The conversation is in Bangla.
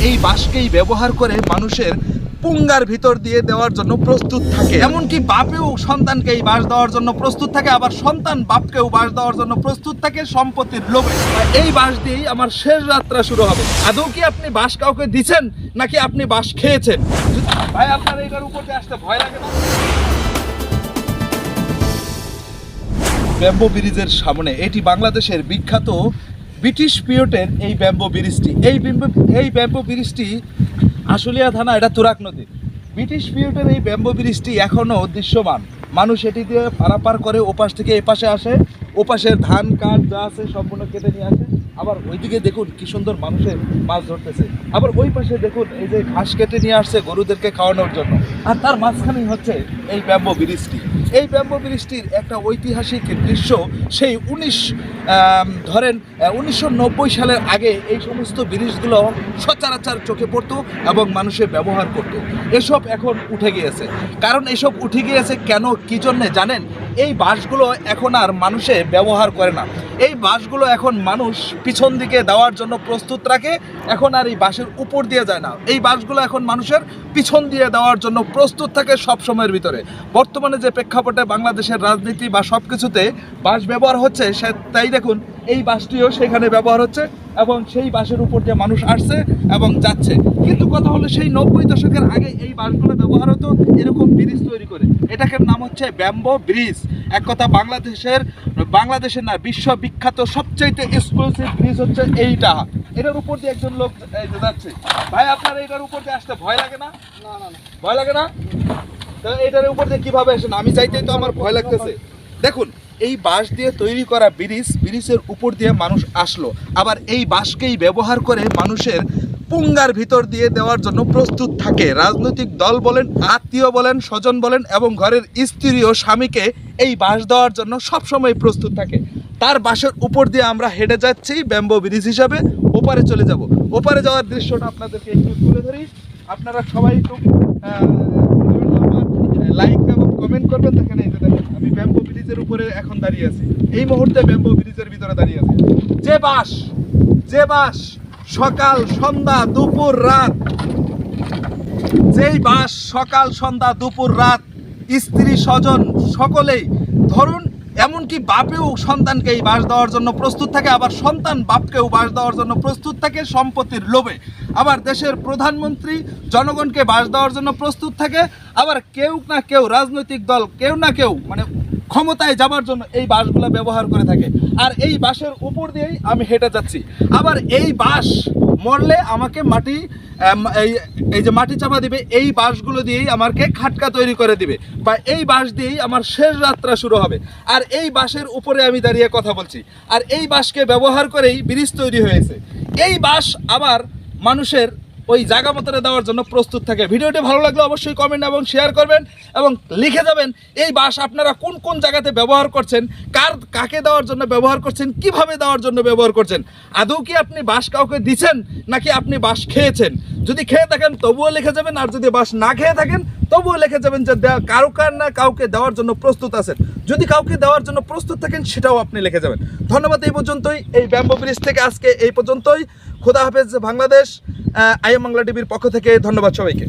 এই বাঁশকেই ব্যবহার করে মানুষের পুঙ্গার ভিতর দিয়ে দেওয়ার জন্য প্রস্তুত থাকে। এমনকি বাপেও সন্তানকে এই বাঁশ দেওয়ার জন্য প্রস্তুত থাকে, আবার সন্তান বাপকেও বাঁশ দেওয়ার জন্য প্রস্তুত থাকে সম্পত্তির লোভে। এই বাঁশ দিয়েই আমার শেষ যাত্রা শুরু হবে। আদৌ কি আপনি বাঁশ কাউকে দিচ্ছেন নাকি আপনি বাঁশ খেয়েছেন? ভাই আপনার এইটার উপর দিয়ে আসতে ভয় লাগে না? ব্যাম্বো ব্রিজের সামনে, এটি বাংলাদেশের বিখ্যাত ব্রিটিশ পিরিয়ডের এই ব্যাম্বো ব্রিজটি। এই ব্যাম্বো ব্রিজটি আশুলিয়া থানা, এটা তুরাগ নদী। ব্রিটিশ পিরিয়ডের এই ব্যাম্বো ব্রিজটি এখনও দৃশ্যমান। মানুষ এটি দিয়ে পারাপার করে, ওপাশ থেকে এপাশে আসে, ওপাশের ধান কাঠ যা আছে সম্পূর্ণ কেটে নিয়ে আসে। আবার ওইদিকে দেখুন কি সুন্দর মানুষের মাছ ধরতেছে। আবার ওই পাশে দেখুন এই যে ঘাস কেটে নিয়ে আসছে গরুদেরকে খাওয়ানোর জন্য। আর তার মাঝখানেই হচ্ছে এই ব্যাম্বো ব্রিজটি। এই ব্যাম্বো ব্রিজটির একটা ঐতিহাসিক দৃশ্য, সেই 1990 সালের আগে এই সমস্ত ব্রিজগুলো সচরাচর চোখে পড়তো এবং মানুষে ব্যবহার করত। এসব এখন উঠে গিয়েছে। কারণ এসব উঠে গিয়েছে কেন, কী জন্যে জানেন? এই বাঁশগুলো এখন আর মানুষে ব্যবহার করে না। এই বাঁশগুলো এখন মানুষ পিছন দিকে দেওয়ার জন্য প্রস্তুত রাখে, এখন আর এই বাঁশের উপর দিয়ে যায় না। এই বাঁশগুলো এখন মানুষের পিছন দিয়ে দেওয়ার জন্য প্রস্তুত থাকে সব সময়ের ভিতরে। বর্তমানে যে প্রেক্ষাপটে বাংলাদেশের রাজনীতি বা সব কিছুতে বাঁশ ব্যবহার হচ্ছে, তাই দেখুন এই বাঁশটিও সেখানে ব্যবহার হচ্ছে এবং সেই বাঁশের উপর দিয়ে মানুষ আসছে এবং যাচ্ছে। কিন্তু কথা হলো সেই 90 দশকের আগে এই বাঁশগুলো ব্যবহার হতো এরকম ব্রিজ তৈরি করে। এটাকে নাম হচ্ছে ব্যাম্বো ব্রিজ। এক কথা বাংলাদেশের না, বিশ্ববিখ্যাত সবচাইতে এক্সক্লুসিভ ব্রিজ হচ্ছে এইটা। এটার উপর দিয়ে একজন লোক যাচ্ছে। ভাই আপনার এটার উপর দিয়ে আসতে ভয় লাগে না? ভয় লাগে না? তো এটার উপর দিয়ে কিভাবে আসেন? আমি চাইতেই তো আমার ভয় লাগতেছে। দেখুন এই বাঁশ দিয়ে তৈরি করা ব্রিজের উপর দিয়ে মানুষ আসলো, আবার এই বাঁশকেই ব্যবহার করে মানুষের পুঙ্গার ভিতর দিয়ে দেওয়ার জন্য প্রস্তুত থাকে। রাজনৈতিক দল বলেন, আত্মীয় বলেন, স্বজন বলেন এবং ঘরের স্ত্রী ও স্বামীকে এই বাঁশ দেওয়ার জন্য সবসময় প্রস্তুত থাকে। তার বাঁশের উপর দিয়ে আমরা হেঁটে যাচ্ছি ব্যাম্বো ব্রিজ হিসাবে। ওপারে চলে যাব। ওপারে যাওয়ার দৃশ্যটা আপনাদেরকে একটু তুলে ধরি। আপনারা সবাই একটু লাইক এবং কমেন্ট করবেন। দেখেন এই যে দেখেন আমি ব্যাম্বো ব্রিজের উপরে এখন দাঁড়িয়ে আছি। এই মুহূর্তে ব্যাম্বো ব্রিজের ভিতরে দাঁড়িয়ে আছি। যে বাঁশ সকাল সন্ধ্যা দুপুর রাত, যেই বাঁশ সকাল সন্ধ্যা দুপুর রাত স্ত্রী স্বজন সকলেই ধরুন, এমনকি বাপেও সন্তানকে এই বাঁশ দেওয়ার জন্য প্রস্তুত থাকে, আবার সন্তান বাপকেও বাঁশ দেওয়ার জন্য প্রস্তুত থাকে সম্পত্তির লোভে। আবার দেশের প্রধানমন্ত্রী জনগণকে বাঁশ দেওয়ার জন্য প্রস্তুত থাকে। আবার কেউ না কেউ রাজনৈতিক দল, কেউ না কেউ মানে ক্ষমতায় যাবার জন্য এই বাঁশগুলো ব্যবহার করে থাকে। আর এই বাঁশের উপর দিয়েই আমি হেঁটে যাচ্ছি। আবার এই বাঁশ মরলে আমাকে এই যে মাটি চাপা দিবে, এই বাঁশগুলো দিয়েই আমাকে খাটকা তৈরি করে দিবে, বা এই বাঁশ দিয়েই আমার শেষ যাত্রা শুরু হবে। আর এই বাঁশের উপরে আমি দাঁড়িয়ে কথা বলছি। আর এই বাঁশকে ব্যবহার করেই ব্রিজ তৈরি হয়েছে। এই বাঁশ আবার মানুষের ওই জায়গা মতনে দেওয়ার জন্য প্রস্তুত থাকে। ভিডিওটি ভালো লাগলে অবশ্যই কমেন্ট এবং শেয়ার করবেন এবং লিখে যাবেন এই বাঁশ আপনারা কোন কোন জায়গাতে ব্যবহার করছেন, কাকে দেওয়ার জন্য ব্যবহার করছেন, কিভাবে দেওয়ার জন্য ব্যবহার করছেন। আদৌ কি আপনি বাঁশ কাউকে দিচ্ছেন নাকি আপনি বাঁশ খেয়েছেন? যদি খেয়ে থাকেন তবুও লিখে যাবেন, আর যদি বাঁশ না খেয়ে থাকেন তবুও লিখে যাবেন যে কাউকে দেওয়ার জন্য প্রস্তুত আছেন। যদি কাউকে দেওয়ার জন্য প্রস্তুত থাকেন সেটাও আপনি লিখে যাবেন। ধন্যবাদ। এই পর্যন্তই, এই ব্যাম্বো ব্রিজ থেকে আজকে এই পর্যন্তই। খোদা হাফেজ বাংলাদেশ। আই এম বাংলা টিভির পক্ষ থেকে ধন্যবাদ সবাইকে।